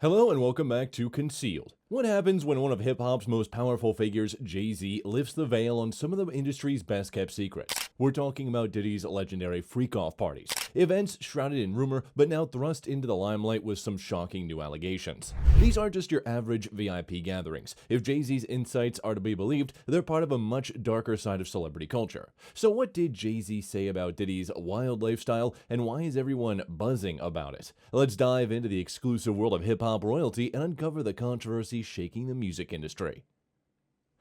Hello and welcome back to Concealed. What happens when one of hip-hop's most powerful figures, Jay-Z, lifts the veil on some of the industry's best-kept secrets? We're talking about Diddy's legendary freak-off parties, events shrouded in rumor but now thrust into the limelight with some shocking new allegations. These aren't just your average VIP gatherings. If Jay-Z's insights are to be believed, they're part of a much darker side of celebrity culture. So what did Jay-Z say about Diddy's wild lifestyle, and why is everyone buzzing about it? Let's dive into the exclusive world of hip-hop royalty and uncover the controversy shaking the music industry.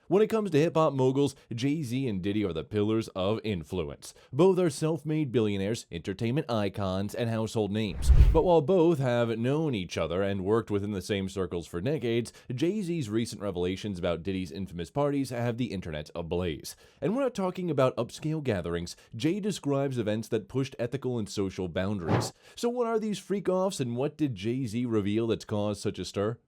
When it comes to hip-hop moguls, Jay-Z and Diddy are the pillars of influence. Both are self-made billionaires, entertainment icons, and household names. But while both have known each other and worked within the same circles for decades, Jay-Z's recent revelations about Diddy's infamous parties have the internet ablaze. And we're not talking about upscale gatherings. Jay describes events that pushed ethical and social boundaries. So what are these freak-offs, and what did Jay-Z reveal that's caused such a stir?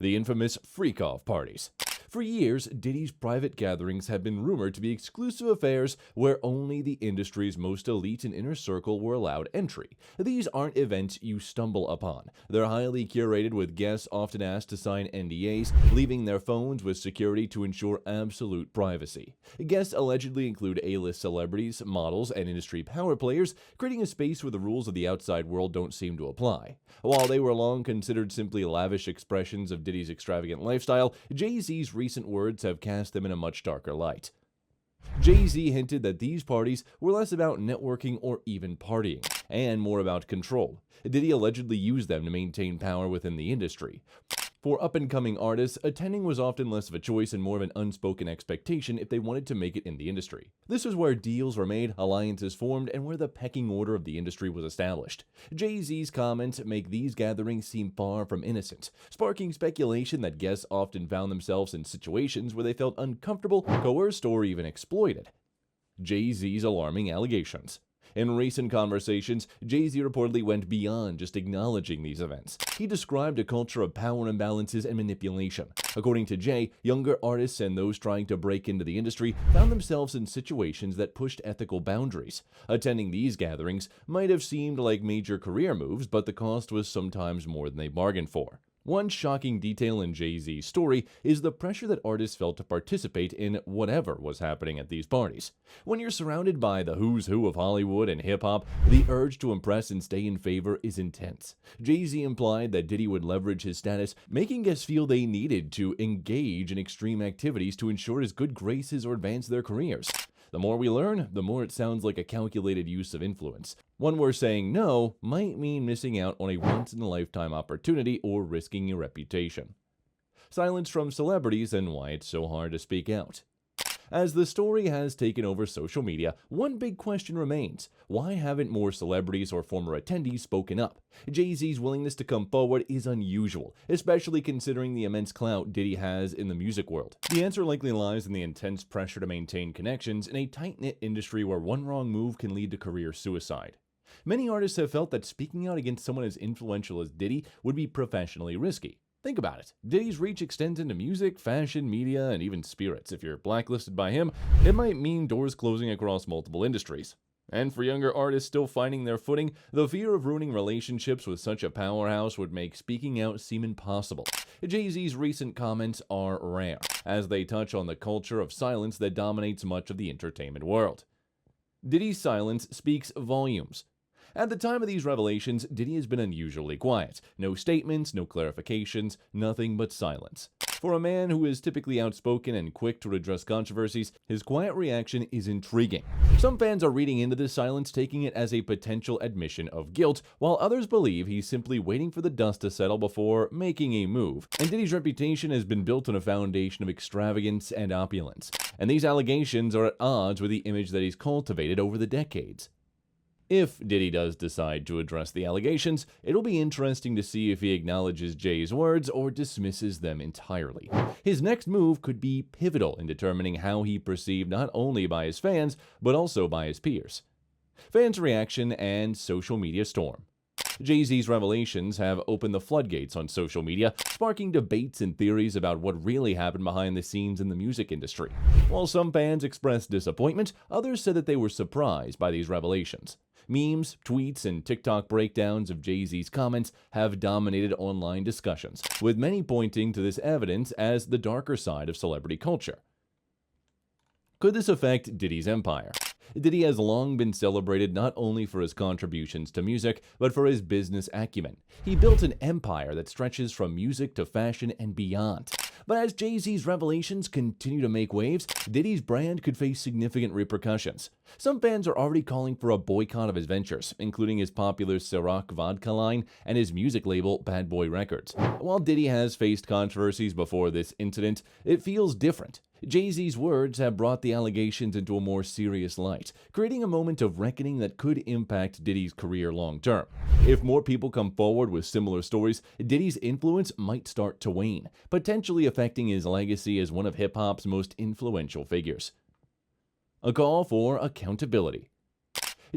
The infamous freak-off parties. For years, Diddy's private gatherings have been rumored to be exclusive affairs where only the industry's most elite and inner circle were allowed entry. These aren't events you stumble upon. They're highly curated, with guests often asked to sign NDAs, leaving their phones with security to ensure absolute privacy. Guests allegedly include A-list celebrities, models, and industry power players, creating a space where the rules of the outside world don't seem to apply. While they were long considered simply lavish expressions of Diddy's extravagant lifestyle, Jay-Z's recent words have cast them in a much darker light. Jay-Z hinted that these parties were less about networking or even partying, and more about control. Diddy allegedly used them to maintain power within the industry. For up-and-coming artists, attending was often less of a choice and more of an unspoken expectation if they wanted to make it in the industry. This was where deals were made, alliances formed, and where the pecking order of the industry was established. Jay-Z's comments make these gatherings seem far from innocent, sparking speculation that guests often found themselves in situations where they felt uncomfortable, coerced, or even exploited. Jay-Z's alarming allegations. In recent conversations, Jay-Z reportedly went beyond just acknowledging these events. He described a culture of power imbalances and manipulation. According to Jay, younger artists and those trying to break into the industry found themselves in situations that pushed ethical boundaries. Attending these gatherings might have seemed like major career moves, but the cost was sometimes more than they bargained for. One shocking detail in Jay-Z's story is the pressure that artists felt to participate in whatever was happening at these parties. When you're surrounded by the who's who of Hollywood and hip-hop, the urge to impress and stay in favor is intense. Jay-Z implied that Diddy would leverage his status, making guests feel they needed to engage in extreme activities to ensure his good graces or advance their careers. The more we learn, the more it sounds like a calculated use of influence. One where saying no might mean missing out on a once-in-a-lifetime opportunity or risking your reputation. Silence from celebrities and why it's so hard to speak out. As the story has taken over social media, one big question remains: why haven't more celebrities or former attendees spoken up? Jay-Z's willingness to come forward is unusual, especially considering the immense clout Diddy has in the music world. The answer likely lies in the intense pressure to maintain connections in a tight-knit industry where one wrong move can lead to career suicide. Many artists have felt that speaking out against someone as influential as Diddy would be professionally risky. Think about it. Diddy's reach extends into music, fashion, media, and even spirits. If you're blacklisted by him, it might mean doors closing across multiple industries. And for younger artists still finding their footing, the fear of ruining relationships with such a powerhouse would make speaking out seem impossible. Jay-Z's recent comments are rare, as they touch on the culture of silence that dominates much of the entertainment world. Diddy's silence speaks volumes. At the time of these revelations, Diddy has been unusually quiet. No statements, no clarifications, nothing but silence. For a man who is typically outspoken and quick to address controversies, his quiet reaction is intriguing. Some fans are reading into this silence, taking it as a potential admission of guilt, while others believe he's simply waiting for the dust to settle before making a move. And Diddy's reputation has been built on a foundation of extravagance and opulence, and these allegations are at odds with the image that he's cultivated over the decades. If Diddy does decide to address the allegations, it'll be interesting to see if he acknowledges Jay's words or dismisses them entirely. His next move could be pivotal in determining how he perceived not only by his fans, but also by his peers. Fans' reaction and social media storm. Jay-Z's revelations have opened the floodgates on social media, sparking debates and theories about what really happened behind the scenes in the music industry. While some fans expressed disappointment, others said that they were surprised by these revelations. Memes, tweets, and TikTok breakdowns of Jay-Z's comments have dominated online discussions, with many pointing to this evidence as the darker side of celebrity culture. Could this affect Diddy's empire? Diddy has long been celebrated not only for his contributions to music, but for his business acumen. He built an empire that stretches from music to fashion and beyond. But as Jay-Z's revelations continue to make waves, Diddy's brand could face significant repercussions. Some fans are already calling for a boycott of his ventures, including his popular Ciroc vodka line and his music label Bad Boy Records. While Diddy has faced controversies before this incident, it feels different. Jay-Z's words have brought the allegations into a more serious light, creating a moment of reckoning that could impact Diddy's career long term. If more people come forward with similar stories, Diddy's influence might start to wane, potentially affecting his legacy as one of hip-hop's most influential figures. A call for accountability.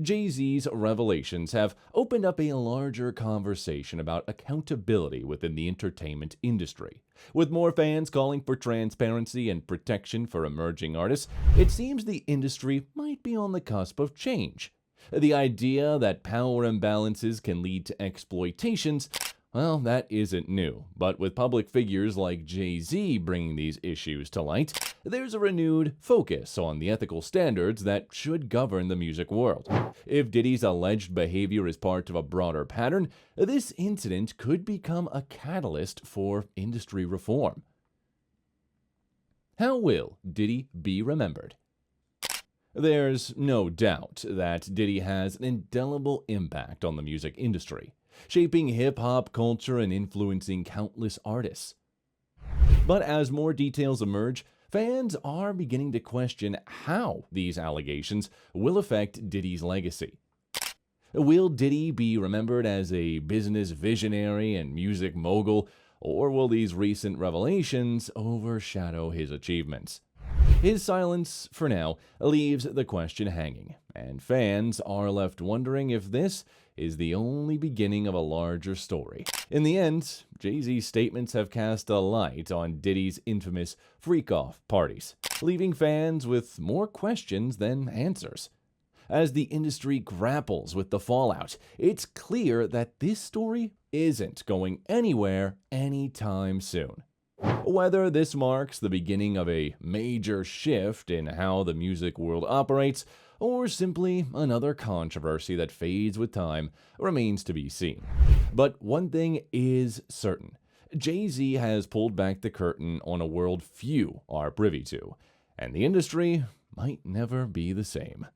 Jay-Z's revelations have opened up a larger conversation about accountability within the entertainment industry. With more fans calling for transparency and protection for emerging artists, it seems the industry might be on the cusp of change. The idea that power imbalances can lead to exploitations, well, that isn't new, but with public figures like Jay-Z bringing these issues to light, there's a renewed focus on the ethical standards that should govern the music world. If Diddy's alleged behavior is part of a broader pattern, this incident could become a catalyst for industry reform. How will Diddy be remembered? There's no doubt that Diddy has an indelible impact on the music industry, shaping hip-hop culture and influencing countless artists. But as more details emerge, fans are beginning to question how these allegations will affect Diddy's legacy. Will Diddy be remembered as a business visionary and music mogul, or will these recent revelations overshadow his achievements? His silence, for now, leaves the question hanging, and fans are left wondering if this is the only beginning of a larger story. In the end, Jay-Z's statements have cast a light on Diddy's infamous freak-off parties, leaving fans with more questions than answers. As the industry grapples with the fallout, it's clear that this story isn't going anywhere anytime soon. Whether this marks the beginning of a major shift in how the music world operates, or simply another controversy that fades with time, remains to be seen. But one thing is certain. Jay-Z has pulled back the curtain on a world few are privy to, and the industry might never be the same.